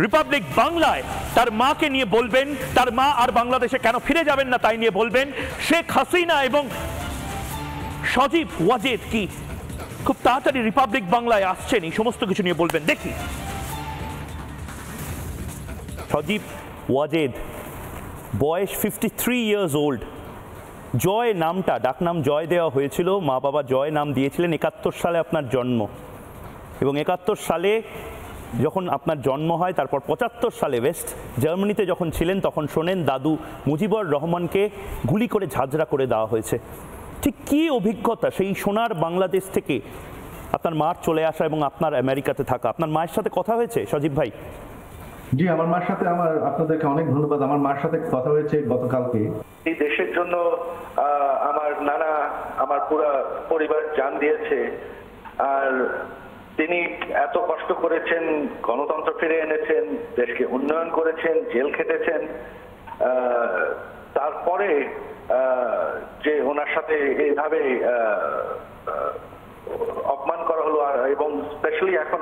Republic বাংলায় তার মাকে নিয়ে বলবেন, তার মা আর বাংলাদেশে কেন ফিরে যাবেন না তাই নিয়ে বলবেন। শেখ হাসিনা এবং সজীব ওয়াজেদ কি খুব তাড়াতাড়ি রিপাবলিক বাংলায় আসছেন, এই সমস্ত কিছু নিয়ে বলবেন। দেখি সজীব ওয়াজেদ, বয়স 53 ইয়ার্স ওল্ড। জয় নামটা, ডাকনাম জয় দেওয়া হয়েছিল, মা বাবা জয় নাম দিয়েছিলেন। 71 সালে আপনার জন্ম, এবং 71 সালে যখন আপনার জন্ম হয়, তারপর 75 সালে ওয়েস্ট জার্মানিতে যখন ছিলেন তখন শোনেন দাদু মুজিবুর রহমানকে গুলি করে ঝাঁঝরা করে দেওয়া হয়েছে। ঠিক কী অভিজ্ঞতা সেই সোনার বাংলাদেশ থেকে আপনার মার চলে আসা এবং আপনার আমেরিকাতে থাকা? আপনার মায়ের সাথে কথা হয়েছে সজীব ভাই? জি, আমার মার সাথে, আপনাদেরকে অনেক ধন্যবাদ, আমার মার সাথে কথা হয়েছে গতকালকে। এই দেশের জন্য আমার নানা, আমার পুরো পরিবার জান দিয়েছে। আর তিনি এত কষ্ট করেছেন, গণতন্ত্র ফিরে এনেছেন, দেশকে উন্নয়ন করেছেন, জেল খেটেছেন। তারপরে যে ওনার সাথে এইভাবে অপমান করা হলো, এবং স্পেশালি এখন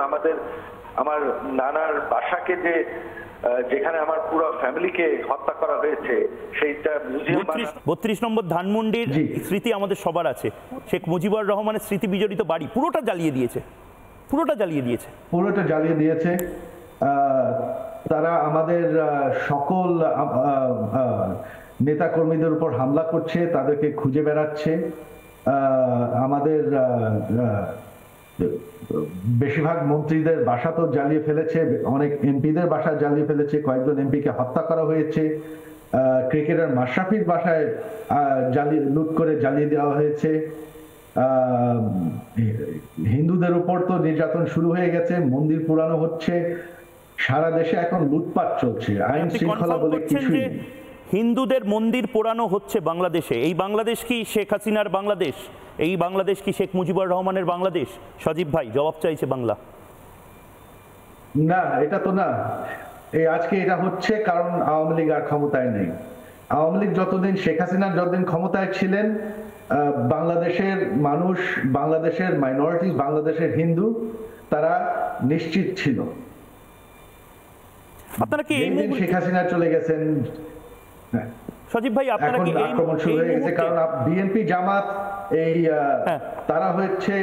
আমার নানার বাসাকে যেখানে আমার পুরো ফ্যামিলিকে হত্যা করা হয়েছে, সেইটা 32 নম্বর ধানমন্ডির স্মৃতি আমাদের সবার আছে। শেখ মুজিবুর রহমানের স্মৃতি বিজড়িত বাড়ি পুরোটা জ্বালিয়ে দিয়েছে, পুরোটা জ্বালিয়ে দিয়েছে। তারা আমাদের সকল নেতা কর্মীদের উপর হামলা করছে, তাদেরকে খুঁজে বেড়াচ্ছে। আমাদের বেশিরভাগ মন্ত্রীদের বাসা তো জ্বালিয়ে ফেলেছে, অনেক এমপিদের বাসা জ্বালিয়ে ফেলেছে, কয়েকজন এমপিকে হত্যা করা হয়েছে। ক্রিকেটার মাশরাফির বাসায় লুট করে জ্বালিয়ে দেওয়া হয়েছে। হিন্দুদের উপর তো নির্যাতন শুরু হয়ে গেছে, মন্দির পুরানো হচ্ছে, সারা দেশে এখন লুটপাট চলছে, আইন শৃঙ্খলা বলে কিছুই। হিন্দুদের মন্দির পোড়ানো হচ্ছে বাংলাদেশে। এই বাংলাদেশ কি শেখ হাসিনার বাংলাদেশ? এই বাংলাদেশ কি শেখ মুজিবুর রহমানের বাংলাদেশ? সজীব ভাই জবাব চাইছে বাংলা। না, এটা তো না। এই আজকে এটা হচ্ছে কারণ আওয়ামী লীগ আর ক্ষমতায় নেই। আওয়ামী লীগ যতদিন, শেখ হাসিনা যতদিন ক্ষমতায় ছিলেন, বাংলাদেশের মানুষ, বাংলাদেশের মাইনরিটি, বাংলাদেশের হিন্দু, তারা নিশ্চিত ছিল। আপনারা কি শেখ হাসিনা চলে গেছেন, সজীব ভাই আপনারা কি আক্রমণ শুরু হয়ে গেছে? কারণ বিএনপি জামাত তারা হচ্ছে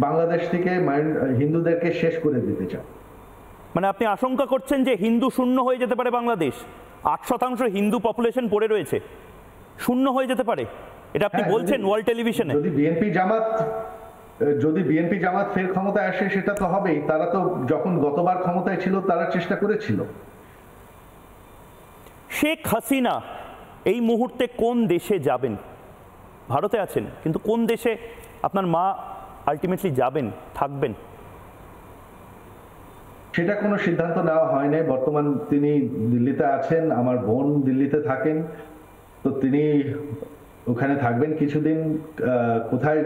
বাংলাদেশ থেকে হিন্দুদেরকে শেষ করে দিতে চায়। মানে আপনি আশঙ্কা করছেন যে হিন্দু শূন্য হয়ে যেতে পারে বাংলাদেশ? 8% হিন্দু পপুলেশন পড়ে রয়েছে, শূন্য হয়ে যেতে পারে, এটা আপনি বলছেন ওয়ার্ল্ড টেলিভিশনে? যদি বিএনপি জামাত ফের ক্ষমতায় আসে সেটা তো হবেই। তারা তো যখন গতবার ক্ষমতায় ছিল তারা চেষ্টা করেছিল। শেখ হাসিনা এই মুহূর্তে কোন দেশে যাবেন? ভারতে আছেন, কিন্তু কোন দেশে আপনার মা আলটিমেটলি যাবেন, থাকবেন? সেটা কোনো সিদ্ধান্ত নেওয়া হয়নি। বর্তমান তিনি দিল্লিতে আছেন, আমার বোন দিল্লিতে থাকেন, তো তিনি ওখানে থাকবেন কিছুদিন। কোথায়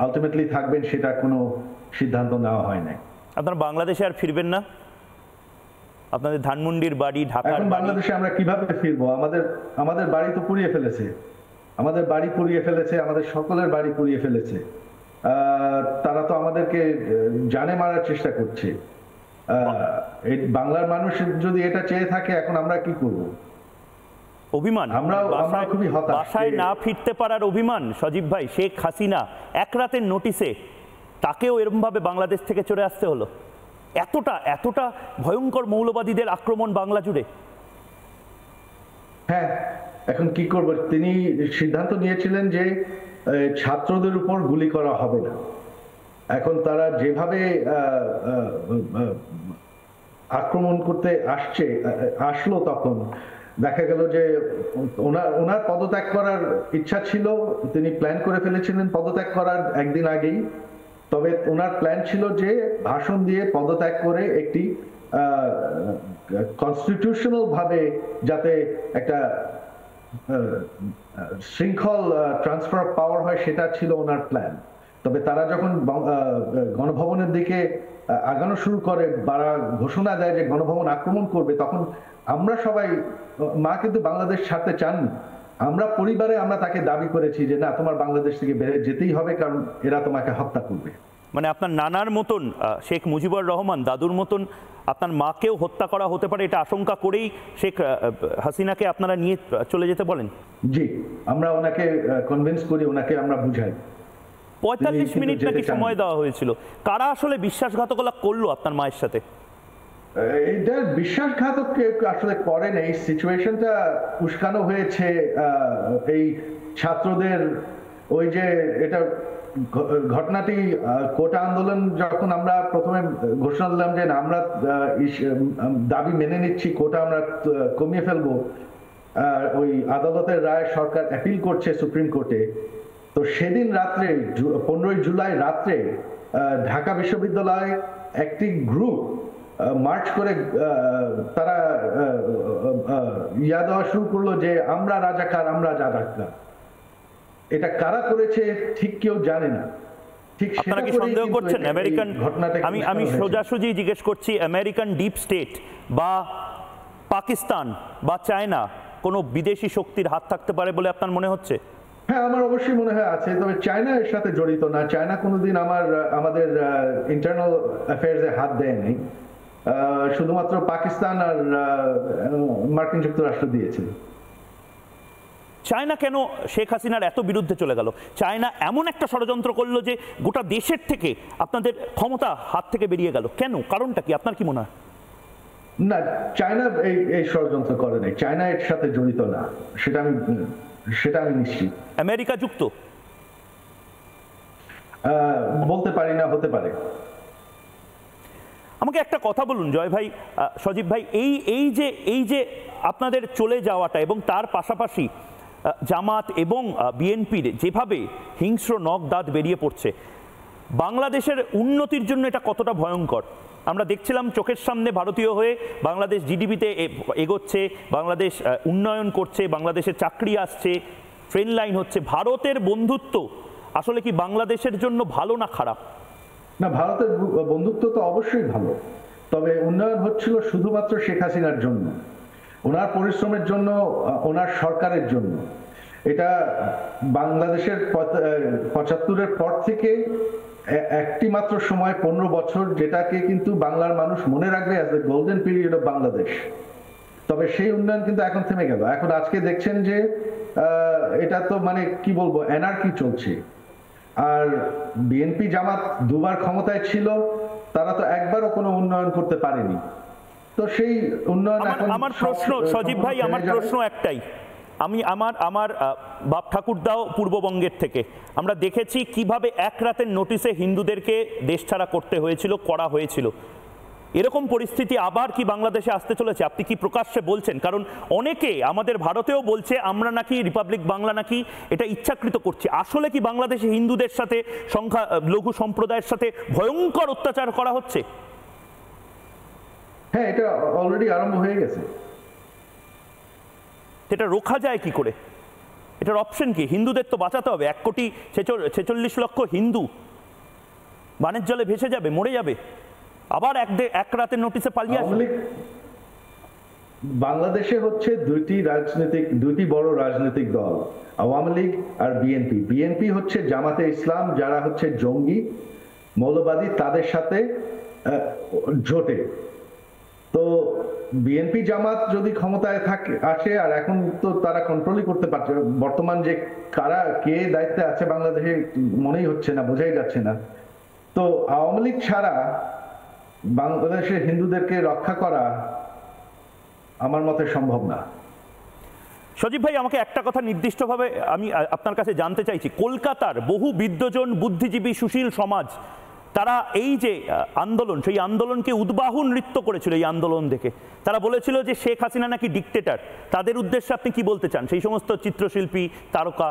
আলটিমেটলি থাকবেন সেটা কোনো সিদ্ধান্ত নেওয়া হয় নাই। আপনারা বাংলাদেশে আর ফিরবেন না? আপনাদের ধানমন্ডির বাড়ি, ঢাকা, এখন বাংলাদেশে আমরা কিভাবে ফিরবো? আমাদের বাড়ি তো পুড়িয়ে ফেলেছে, আমাদের সকলের বাড়ি পুড়িয়ে ফেলেছে। তারা তো আমাদেরকে জানে মারার চেষ্টা করছে। বাংলার মানুষ যদি এটা চেয়ে থাকে, এখন আমরা কি করব? অভিমান, আমরা খুবই হতাশ। বাসায় না ফিরতে পারার অভিমান। সজীব ভাই, শেখ হাসিনা এক রাতের নোটিসে তাকেও এরকমভাবে বাংলাদেশ থেকে চলে আসতে হলো। এতটা ভয়ঙ্কর মৌলবাদীদের আক্রমণ বাংলা জুড়ে। হ্যাঁ, এখন কি করব? তিনি সিদ্ধান্ত নিয়েছিলেন যে ছাত্রদের উপর গুলি করা হবে না। এখন তারা যেভাবে আক্রমণ করতে আসলো, তখন দেখা গেল যে ওনার পদত্যাগ করার ইচ্ছা ছিল, তিনি প্ল্যান করে ফেলেছিলেন পদত্যাগ করার একদিন আগেই। তবে ওনার প্ল্যান ছিল যে ভাষণ দিয়ে পদত্যাগ করে একটি কনস্টিটিউশনাল ভাবে যাতে একটা শৃঙ্খল ট্রান্সফার অফ পাওয়ার হয়, সেটা ছিল ওনার প্ল্যান। তবে তারা যখন গণভবনের দিকে আগানো শুরু করে, তারা ঘোষণা দেয় যে গণভবন আক্রমণ করবে, তখন আমরা সবাই, মা কিন্তু বাংলাদেশ ছাড়তে চান। আমরা পরিবারে তাকে দাবি করেছি যে না, তোমার বাংলাদেশ থেকে বেরিয়ে যেতেই হবে, কারণ এরা তোমাকে হত্যা করবে। মানে আপনার নানার মতন শেখ মুজিবুর রহমান দাদুর মতন আপনার মাকেও হত্যা করা হতে পারে, এটা আশঙ্কা করেই শেখ হাসিনাকে আপনারা নিয়ে চলে যেতে বলেন? জি, আমরা ওনাকে কনভিন্স করি, ওনাকে আমরা বুঝাই। 45 মিনিট নাকি সময় দেওয়া হয়েছিল। কারা আসলে বিশ্বাসঘাতকতা করলো আপনার মায়ের সাথে? এটা বিশ্বাসঘাতক আসলে করেন, এই সিচুয়েশনটা উস্কানো হয়েছে এই ছাত্রদের ওই যে এটা ঘটনাটি কোটা আন্দোলন যখন আমরা প্রথমে ঘোষণা দিলাম যে আমরা দাবি মেনে নিচ্ছি, কোটা আমরা কমিয়ে ফেলবো, ওই আদালতের রায় সরকার অ্যাপিল করছে সুপ্রিম কোর্টে। তো সেদিন রাত্রে 15 জুলাই রাত্রে ঢাকা বিশ্ববিদ্যালয়ে একটি গ্রুপ মার্চ করে তারা ইয়া দেওয়া শুরু করলো যে আমরা রাজাকার, আমরা রাজাকার। এটা কারা করেছে ঠিক কেউ জানে না। ঠিক আপনারা কি সন্দেহ করছেন আমেরিকান, আমি সোজাসুজি জিজ্ঞেস করছি, আমেরিকান ডিপ স্টেট বা পাকিস্তান বা চায়না কোনো বিদেশি শক্তির হাত থাকতে পারে বলে আপনার মনে হচ্ছে? হ্যাঁ, আমার অবশ্যই মনে হয় আছে, তবে চায়না এর সাথে জড়িত না। চায়না কোনোদিন আমাদের ইন্টারনাল অ্যাফেয়ার্সে হাত দেয়নি, শুধুমাত্র পাকিস্তান আর মার্কিন যুক্তরাষ্ট্র দিয়েছে। চায়না কেন শেখ হাসিনার এত বিরুদ্ধে চলে গেল? চায়না এমন একটা ষড়যন্ত্র করলো যে গোটা দেশের থেকে আপনাদের ক্ষমতা হাত থেকে বেরিয়ে গেল, কেন? কারণটা কি আপনার কি মনে হয়? না, চায়না এই ষড়যন্ত্র করে নাই, চায়না এর সাথে জড়িত না, সেটা আমি নিশ্চিত। আমেরিকা যুক্ত? বলতে পারি না, হতে পারে। আমাকে একটা কথা বলুন জয় ভাই, সজীব ভাই, এই যে আপনাদের চলে যাওয়াটা এবং তার পাশাপাশি জামাত এবং বিএনপির যেভাবে হিংস্র নখ দাঁত বেরিয়ে পড়ছে, বাংলাদেশের উন্নতির জন্য এটা কতটা ভয়ঙ্কর? আমরা দেখছিলাম চোখের সামনে ভারতীয় হয়ে বাংলাদেশ জিডিপিতে এগোচ্ছে, বাংলাদেশ উন্নয়ন করছে, বাংলাদেশে চাকরি আসছে, ট্রেন লাইন হচ্ছে। ভারতের বন্ধুত্ব আসলে কি বাংলাদেশের জন্য ভালো না খারাপ? না, ভারতের বন্ধুত্ব তো অবশ্যই ভালো, তবে উন্নয়ন হচ্ছিল শুধুমাত্র শেখ হাসিনার জন্য, ওনার পরিশ্রমের জন্য, ওনার সরকারের জন্য। এটা বাংলাদেশের 75-এর পর থেকে একটি মাত্র সময় 15 বছর, যেটাকে কিন্তু বাংলার মানুষ মনে রাখবে as the golden period of Bangladesh. তবে সেই উন্নয়ন কিন্তু এখন থেমে গেল। এখন আজকে দেখছেন যে এটা তো মানে কি বলবো, অ্যানার্কি চলছে। আর বিএনপি জামাত দুবার ক্ষমতায় ছিল, তারা তো একবারও কোনো উন্নয়ন করতে পারেনি। তো সেই উন্নয়ন এখন আমার প্রশ্ন সজীব ভাই, আমার প্রশ্ন একটাই, আমার বাপ ঠাকুরদাও পূর্ববঙ্গের থেকে, আমরা দেখেছি কিভাবে এক রাতের নোটিশে হিন্দুদেরকে দেশ ছাড়া করতে হয়েছিল, করা হয়েছিল। এরকম পরিস্থিতি আবার কি বাংলাদেশে আসতে চলেছে? আপনি কি প্রকাশ্যে বলছেন? কারণ অনেকে আমাদের ভারতেও বলছে আমরা নাকি রিপাবলিক বাংলা নাকি এটা ইচ্ছাকৃত করছি। আসলে কি বাংলাদেশে হিন্দুদের সাথে, লঘু সম্প্রদায়ের সাথে ভয়ঙ্কর অত্যাচার করা হচ্ছে? হ্যাঁ, এটা অলরেডি আরম্ভ হয়ে গেছে। এটা রোখা যায় কি করে? এটার অপশন কি? হিন্দুদের তো বাঁচাতে হবে। 1,46,00,000 হিন্দু বানের জলে ভেসে যাবে, মরে যাবে, আবার এক রাতের নোটিশে পালিয়ে আসবে। বাংলাদেশে হচ্ছে দুইটি বড় রাজনৈতিক দল, আওয়ামী লীগ আর বিএনপি। বিএনপি হচ্ছে জামাতে ইসলাম, যারা হচ্ছে জঙ্গি মৌলবাদী, তাদের সাথে জোটে। তো বিএনপি জামাত যদি ক্ষমতায় আসে, আর এখন তো তারা কন্ট্রোলই করতে পারছে, বর্তমান যে কে দায়িত্বে আছে বাংলাদেশে মনেই হচ্ছে না, বোঝাই যাচ্ছে না। তো আওয়ামী লীগ ছাড়া বাংলাদেশের হিন্দুদেরকে রক্ষা করা আমার মতে সম্ভব না। সজীব ভাই, আমাকে একটা কথা নির্দিষ্টভাবে আমি আপনার কাছে জানতে চাইছি। কলকাতার বহু বিদ্বজন, বুদ্ধিজীবী, সুশীল সমাজ, তারা এই যে আন্দোলন, সেই আন্দোলনকে উদ্বাহু নৃত্য করেছিল। এই আন্দোলন দেখে তারা বলেছিল যে শেখ হাসিনা নাকি ডিক্টেটর। তাদের উদ্দেশ্যে আপনি কি বলতে চান? সেই সমস্ত চিত্রশিল্পী, তারকা।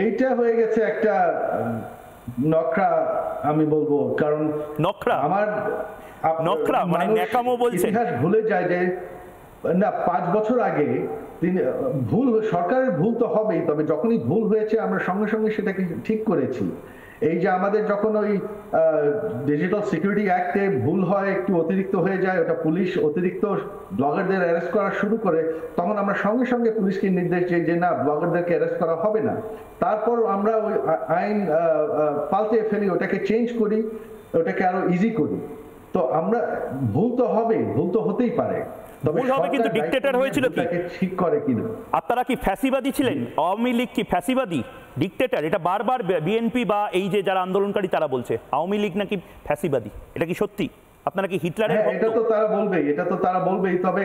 এইটা হয়ে গেছে একটা নকরা, আমি বলবো। কারণ নকরা, আমার নকরা মানে ন্যাকামো বলছেন। ইতিহাস ভুলে যায় যে না, 5 বছর আগে তিনি সরকারের ভুল তো হবেই, তবে যখনই ভুল হয়েছে আমরা সঙ্গে সঙ্গে সেটাকে ঠিক করেছি। এই যে আমাদের যখন ওই ডিজিটাল সিকিউরিটি অ্যাক্টে ভুল হয়, একটু অতিরিক্ত হয়ে যায়, ওটা পুলিশ অতিরিক্ত ব্লগারদের অ্যারেস্ট করা শুরু করে, তখন আমরা সঙ্গে সঙ্গে পুলিশকে নির্দেশ দিই যে না, ব্লগারদেরকে অ্যারেস্ট করা হবে না। তারপর আমরা ওই আইন পাল্টে ফেলি, ওটাকে চেঞ্জ করি, ওটাকে আরো ইজি করি। তো আমরা ভুল তো হবে, ভুল তো হতেই পারে, ভুল হবে, কিন্তু ডিক্টেটর হয়েছিল কি? ঠিক করে কিনা? আপনারা কি ফ্যাসিবাদী ছিলেন? আওয়ামী লীগ কি ফ্যাসিবাদী, ডিক্টেটর? এটা বারবার বিএনপি বা এই যে যারা আন্দোলনকারী তারা বলছে আওয়ামী লীগ নাকি ফ্যাসিবাদী। এটা কি সত্যি? আপনারা কি হিটলারের ভক্ত? এটা তো তারা বলবেই, তবে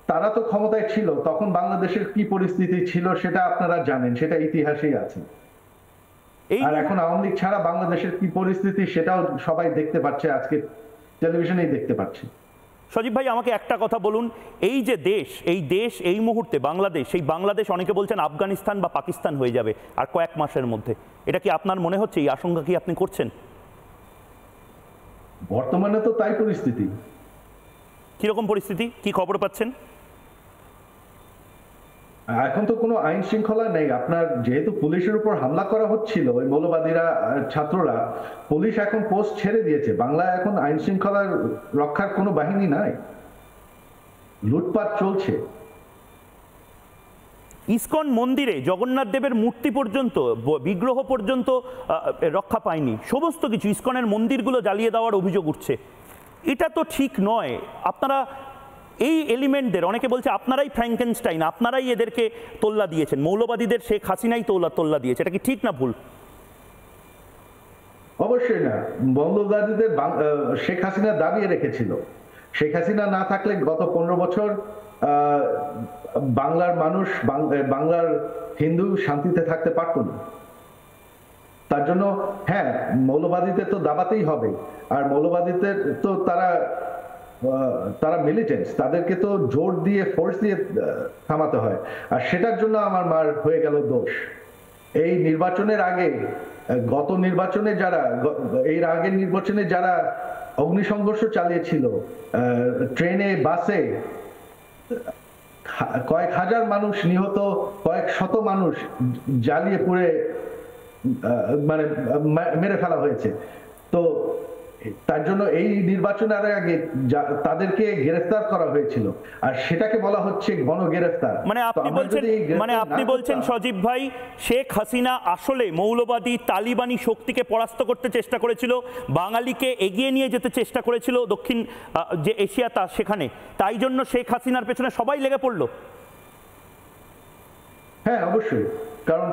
তারা তো ক্ষমতায় ছিল, তখন বাংলাদেশের কি পরিস্থিতি ছিল সেটা আপনারা জানেন, সেটা ইতিহাসেই আছে। আর এখন আওয়ামী লীগ ছাড়া বাংলাদেশের কি পরিস্থিতি সেটাও সবাই দেখতে পাচ্ছে, আজকে টেলিভিশনেই দেখতে পাচ্ছি। সজীব ভাই, আমাকে একটা কথা বলুন, এই যে দেশ এই মুহূর্তে বাংলাদেশ, সেই বাংলাদেশ অনেকে বলছেন আফগানিস্তান বা পাকিস্তান হয়ে যাবে আর কয়েক মাসের মধ্যে, এটা কি আপনার মনে হচ্ছে? এই আশঙ্কা কি আপনি করছেন? বর্তমানে তো তাই পরিস্থিতি। কিরকম পরিস্থিতি, কি খবর পাচ্ছেন? এখন তো কোনো আইন শৃঙ্খলা নেই। আপনার যেহেতু পুলিশের উপর হামলা করা হচ্ছিল, ওই মৌলবাদীরা, ছাত্ররা, পুলিশ এখন পোস্ট ছেড়ে দিয়েছে। বাংলায় এখন আইন শৃঙ্খলা রক্ষার কোনো বাহিনী নাই, লুটপাট চলছে। ইসকন মন্দিরে জগন্নাথ দেবের মূর্তি পর্যন্ত, বিগ্রহ পর্যন্ত রক্ষা পায়নি, সমস্ত কিছু ইসকনের মন্দিরগুলো জ্বালিয়ে দেওয়ার অভিযোগ উঠছে। এটা তো ঠিক নয়। আপনারা এই এলিমেন্টদের, অনেকে বলছে আপনারাই ফ্র্যাঙ্কেনস্টাইন, আপনারাই এদেরকে তোল্লা দিয়েছেন, মৌলবাদীদের শেখ হাসিনাই তোল্লা দিয়েছে। এটা কি ঠিক না ভুল? অবশ্যই না। মৌলবাদীদের শেখ হাসিনা দাবিয়ে রেখেছিল। শেখ হাসিনা না থাকলে গত 15 বছর বাংলার মানুষ, বাংলার হিন্দু শান্তিতে থাকতে পারত না। তার জন্য হ্যাঁ, মৌলবাদীদের তো দাবাতেই হবে। আর মৌলবাদীদের তো তারা মিলিটেন্টস, তাদেরকে তো জোর দিয়ে, ফোর্স দিয়ে থামাতে হয়। আর সেটার জন্য আমার মার হয়ে গেল দোষ। এই নির্বাচনের আগে, গত নির্বাচনে যারা, এর আগের নির্বাচনে যারা অগ্নিসংঘর্ষ চালিয়েছিল, ট্রেনে, বাসে কয়েক হাজার মানুষ নিহত, কয়েক শত মানুষ জ্বালিয়ে পুড়ে মানে মেরে ফেলা হয়েছে। তো তার জন্য এই নির্বাচনের আগে তাদেরকে গ্রেফতার করা হয়েছিল, আর সেটাকে বলা হচ্ছে গণগ্রেফতার। মানে আপনি বলছেন সজীব ভাই, শেখ হাসিনা আসলে মৌলবাদী তালিবানি শক্তিকে পরাস্ত করতে চেষ্টা করেছিল, বাঙালিকে এগিয়ে নিয়ে যেতে চেষ্টা করেছিল দক্ষিণ যে এশিয়া, সেখানে, তাই জন্য শেখ হাসিনার পেছনে সবাই লেগে পড়লো। হ্যাঁ, অবশ্যই। কারণ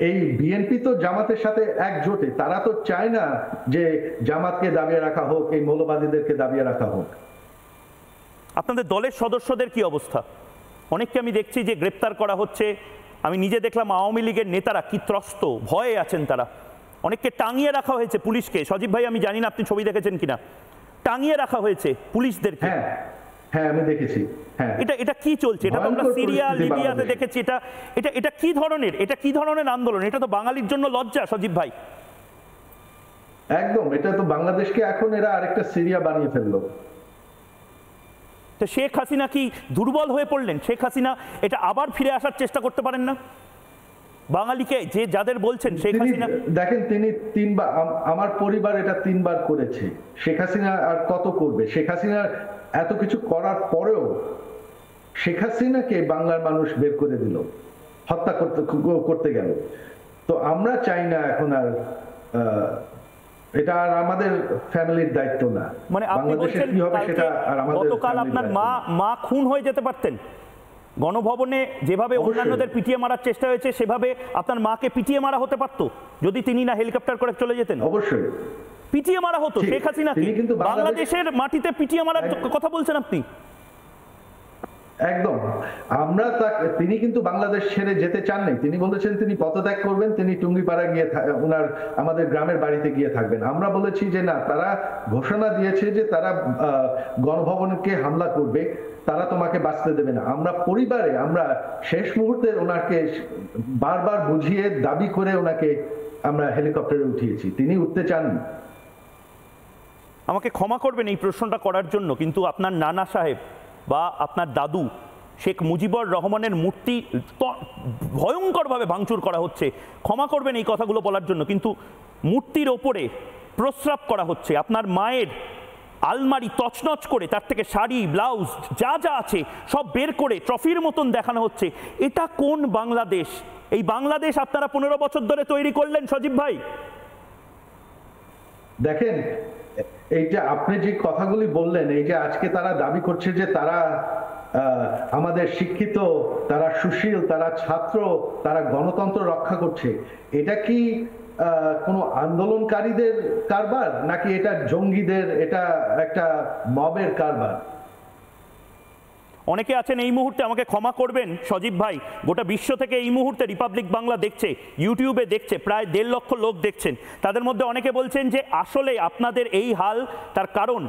এই বিএনপি তো জামাতের সাথে একজোটে, তারা তো চায় না যে জামাতকে দাবিয়ে রাখা হোক, এই মৌলবাদীদেরকে দাবিয়ে রাখা হোক। আপনাদের দলের সদস্যদের কি অবস্থা? অনেককে আমি দেখছি যে গ্রেপ্তার করা হচ্ছে। আমি নিজে দেখলাম আওয়ামী লীগের নেতারা কি ত্রস্ত, ভয়ে আছেন তারা। অনেককে টাঙিয়ে রাখা হয়েছে পুলিশকে। সজীব ভাই, আমি জানি না আপনি ছবি দেখেছেন কিনা, টাঙিয়ে রাখা হয়েছে পুলিশদেরকে। হ্যাঁ, আমি দেখেছি। হ্যাঁ, এটা কি চলছে? এটা তো আমরা সিরিয়া, লিবিয়াতে দেখেছি। এটা কি ধরনের আন্দোলন? এটা তো বাঙালির জন্য লজ্জা সজীব ভাই। একদম, এটা তো বাংলাদেশকে এখন এরা আরেকটা সিরিয়া বানিয়ে ফেললো। তো শেখ হাসিনা কি দুর্বল হয়ে পড়লেন? শেখ হাসিনা এটা আবার ফিরে আসার চেষ্টা করতে পারেন না? বাঙালিকে যে যাদের বলছেন শেখ হাসিনা, দেখেন তিনি 3 বার, আমার পরিবার এটা 3 বার করেছে। শেখ হাসিনা আর কত করবে? শেখ হাসিনা এত কিছু করার পরেও শেখ হাসিনাকে বাংলার মানুষ বের করে দিল, হত্যা করতে গেল। তো আমরা চাই না এখন আর, এটা আর আমাদের ফ্যামিলির দায়িত্ব না। মানে আপনি বলছেন গতকাল আপনার মা খুন হয়ে যেতে পারতেন গণভবনে, যেভাবে অন্যান্যদের পিটিয়ে মারার চেষ্টা হয়েছে সেভাবে আপনার মাকে পিটিয়ে মারা হতে পারতো যদি তিনি না হেলিকপ্টার করে চলে যেতেন। অবশ্যই পিটিয়ে মারা হতো শেখ হাসিনাকে। বাংলাদেশের মাটিতে পিটিয়ে মারার কথা বলছেন আপনি? একদম। তিনি কিন্তু বাংলাদেশ ছেড়ে যেতে চান নাই। তিনি বলেছেন তিনি পদত্যাগ করবেন, তিনি টুঙ্গিপাড়া গিয়ে আমাদের গ্রামের বাড়িতে গিয়ে থাকবেন। আমরা বলেছি যে না, তারা ঘোষণা দিয়েছে যে তারা গণভবনকে হামলা করবে, তারা তোমাকে বাঁচতে দেবে না। আমরা শেষ মুহূর্তে ওনাকে বারবার বুঝিয়ে, দাবি করে ওনাকে আমরা হেলিকপ্টারে উঠিয়েছি, তিনি উঠতে চাননি। আমাকে ক্ষমা করবেন এই প্রশ্নটা করার জন্য, কিন্তু আপনার নানা সাহেব বা আপনার দাদু শেখ মুজিবুর রহমানের মূর্তি ভয়ঙ্করভাবে ভাঙচুর করা হচ্ছে, ক্ষমা করবেন এই কথাগুলো বলার জন্য, কিন্তু মূর্তির ওপরে প্রস্রাব করা হচ্ছে, আপনার মায়ের আলমারি তছনছ করে তার থেকে শাড়ি ব্লাউজ যা যা আছে সব বের করে ট্রফির মতন দেখানো হচ্ছে। এটা কোন বাংলাদেশ? এই বাংলাদেশ আপনারা 15 বছর ধরে তৈরি করলেন সজীব ভাই। দেখেন, এই যে আপনি যে কথাগুলি বললেন, এই যে আজকে তারা দাবি করছে যে তারা আমাদের শিক্ষিত, তারা সুশীল, তারা ছাত্র, তারা গণতন্ত্র রক্ষা করছে, এটা কি কোনো আন্দোলনকারীদের কারবার নাকি এটা জঙ্গিদের, এটা একটা মবের কারবার? অনেকে আছেন এই মুহূর্তে, আমাকে ক্ষমা করবেন সজীব ভাই, গোটা বিশ্ব থেকে এই মুহূর্তে রিপাবলিক বাংলা দেখছে, ইউটিউবে দেখছে, প্রায় 1.5 লক্ষ লোক দেখছেন। তাদের মধ্যে অনেকে বলছেন যে আসলে আপনাদের এই হাল তার কারণ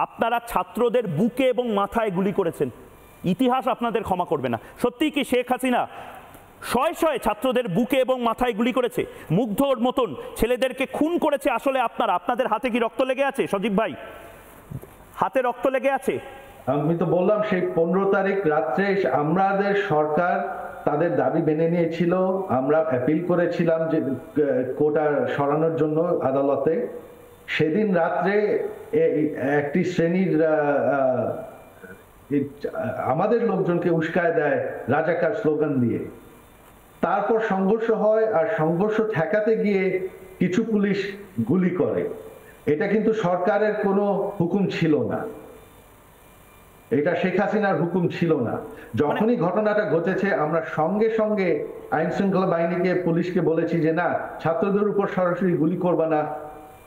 আপনারা ছাত্রদের বুকে এবং মাথায় গুলি করেছেন। ইতিহাস আপনাদের ক্ষমা করবে না। সত্যিই কি শেখ হাসিনা শয়ে শয়ে ছাত্রদের বুকে এবং মাথায় গুলি করেছে, মুগ্ধর মতন ছেলেদেরকে খুন করেছে? আসলে আপনাদের হাতে কি রক্ত লেগে আছে সজীব ভাই? হাতে রক্ত লেগে আছে? আমি তো বললাম সেই 15 তারিখ রাত্রে আমাদের সরকার তাদের দাবি মেনে নিয়েছিল, আমরা অ্যাপিল করেছিলাম যে কোটা সরানোর জন্য আদালতে। সেদিন রাত্রে একটি শ্রেণীর আমাদের লোকজনকে উস্কায় দেয় রাজাকার স্লোগান দিয়ে। তারপর সংঘর্ষ হয়, আর সংঘর্ষ ঠেকাতে গিয়ে কিছু পুলিশ গুলি করে। এটা কিন্তু সরকারের কোনো হুকুম ছিল না, এটা শেখ হাসিনার হুকুম ছিল না। যখনই ঘটনাটা ঘটেছে আমরা সঙ্গে সঙ্গে আইন শৃঙ্খলা বাহিনীকে, পুলিশকে বলেছি যে না, ছাত্রদের উপর সরাসরি গুলি করবা না।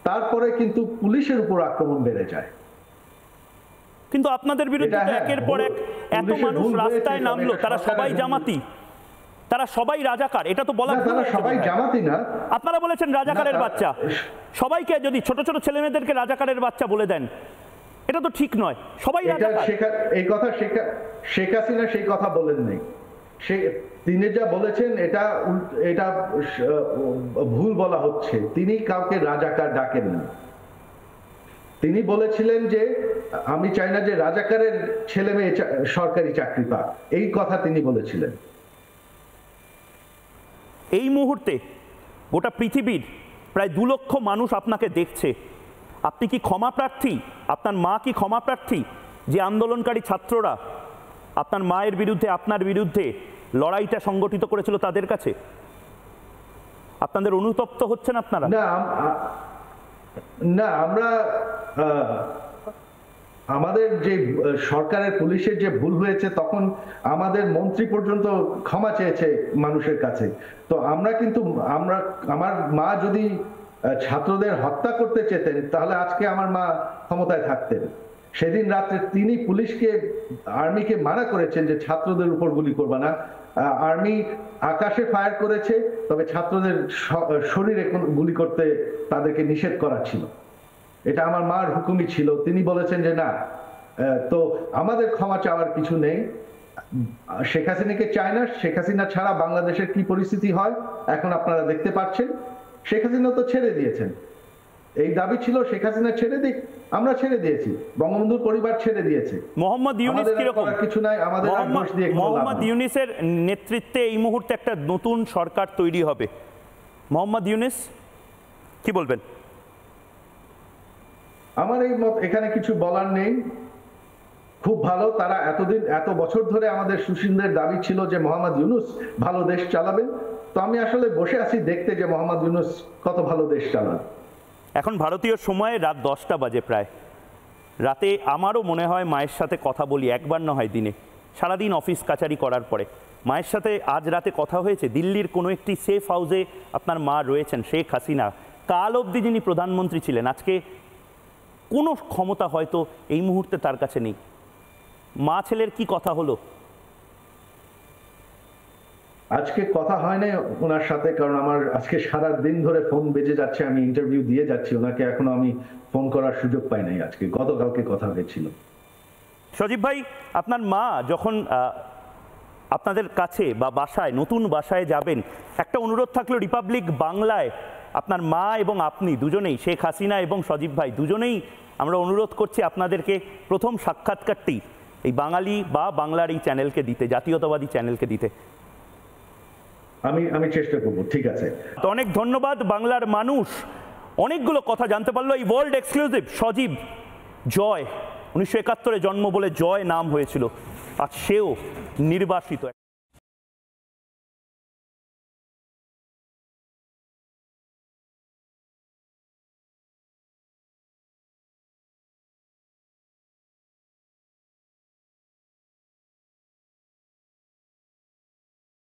তারপরে কিন্তু পুলিশের উপর আক্রমণ বেড়ে যায়। কিন্তু আপনাদের বিরুদ্ধে একের পর এক এত মানুষ রাস্তায় নামলো, তারা সবাই জামাতি, তারা সবাই রাজাকার, এটা তো বলা, তারা সবাই জামাতি না। আপনারা বলেছেন রাজাকারের বাচ্চা। সবাইকে যদি ছোট ছোট ছেলেমেয়েদেরকে রাজাকারের বাচ্চা বলে দেন, এটা তো ঠিক নয়। সবাই রাজাকার। এই কথা শেখ হাসিনা সেই কথা বলেন নাই। তিনি যা বলেছেন এটা ভুল বলা হচ্ছে। তিনি কাউকে রাজাকার ডাকেন না। তিনি বলেছিলেন যে আমি চাই না যে রাজাকারের ছেলে মেয়ে সরকারি চাকরি পাক, এই কথা তিনি বলেছিলেন। এই মুহূর্তে গোটা পৃথিবীর প্রায় 2 লক্ষ মানুষ আপনাকে দেখছে। আপনি কি ক্ষমা প্রার্থী? আপনার মা কি ক্ষমা প্রার্থী যে আন্দোলনকারী ছাত্ররা আপনার মায়ের বিরুদ্ধে, আপনার বিরুদ্ধে লড়াইটা সংগঠিত করেছিল তাদের কাছে? আপনাদের অনুতপ্ত হচ্ছেন আপনারা? না, আমরা আমাদের যে সরকারের, পুলিশের যে ভুল হয়েছে, তখন আমাদের মন্ত্রী পর্যন্ত ক্ষমা চেয়েছে মানুষের কাছে। তো আমরা কিন্তু আমার মা যদি ছাত্রদের হত্যা করতে চেতেন তাহলে আজকে আমার মা ক্ষমতায় থাকতেন। সেদিন রাত্রে তিনি পুলিশকে, আর্মিকে মানা করেছেন যে ছাত্রদের উপর গুলি করবে না। আর্মি আকাশে ফায়ার করেছে, তবে ছাত্রদের শরীরে গুলি করতে তাদেরকে নিষেধ করা ছিল। এটা আমার মার হুকুমই ছিল। তিনি বলেছেন যে না, তো আমাদের ক্ষমা চাওয়ার কিছু নেই। শেখ হাসিনাকে চায় না। শেখ হাসিনা ছাড়া বাংলাদেশের কি পরিস্থিতি হয় এখন আপনারা দেখতে পাচ্ছেন। শেখ হাসিনা তো ছেড়ে দিয়েছেন। এই দাবি ছিল শেখ হাসিনা ছেড়ে দিক, আমরা ছেড়ে দিয়েছি। বঙ্গবন্ধুর পরিবার ছেড়ে দিয়েছে। মোহাম্মদ ইউনূস কিরকম? কিছু নাই, আমাদের দোষ দিয়ে মোহাম্মদ ইউনূসের নেতৃত্বে এই মুহূর্তে একটা নতুন সরকার তৈরি হবে। মোহাম্মদ ইউনূস কি বলবেন? আমার এই মত, এখানে কিছু বলার নেই। খুব ভালো, তারা এত বছর ধরে আমাদের সুশীলদের দাবি ছিল যে মোহাম্মদ ইউনূস ভালো দেশ চালাবেন। তো আমি আসলে বসে আছি দেখতে যে মোহাম্মদ ইউনূস কত ভালো দেশ চালান। এখন ভারতীয় সময়ে রাত 10টা বাজে প্রায়। রাতে আমারও মনে হয় মায়ের সাথে কথা বলি, একবার না হয় দিনে, সারাদিন অফিস কাচারি করার পরে। মায়ের সাথে আজ রাতে কথা হয়েছে। দিল্লির কোনো একটি সেফ হাউসে আপনার মা রয়েছেন, শেখ হাসিনা। কাল অবধি যিনি প্রধানমন্ত্রী ছিলেন, আজকে কোনো ক্ষমতা হয়তো এই মুহূর্তে তার কাছে নেই। মা ছেলের কি কথা হলো? আজকে কথা হয় না ওনার সাথে, কারণ আমার আজকে সারা দিন ধরে ফোন বেজে যাচ্ছে, আমি ইন্টারভিউ দিয়ে যাচ্ছি। ওনাকে এখনো আমি ফোন করার সুযোগ পাই নাই। আজকে গতকালকে কথা হয়েছিল। সজীব ভাই, আপনার মা যখন আপনাদের কাছে বা বাসায়, নতুন বাসায় যাবেন, একটা অনুরোধ থাকলো রিপাবলিক বাংলায় আপনার মা এবং আপনি দুজনেই, শেখ হাসিনা এবং সজীব ভাই দুজনেই আমরা অনুরোধ করছি আপনাদেরকে প্রথম সাক্ষাৎকারটি এই বাঙালি বা বাংলার এই চ্যানেলকে দিতে, জাতীয়তাবাদী চ্যানেলকে দিতে। আমি চেষ্টা করব। ঠিক আছে, তো অনেক ধন্যবাদ। বাংলার মানুষ অনেকগুলো কথা জানতে পারলো। এই ওয়ার্ল্ড এক্সক্লুসিভ সজীব জয় 1971 জন্ম বলে জয় নাম হয়েছিল, আর সেও নির্বাসিত।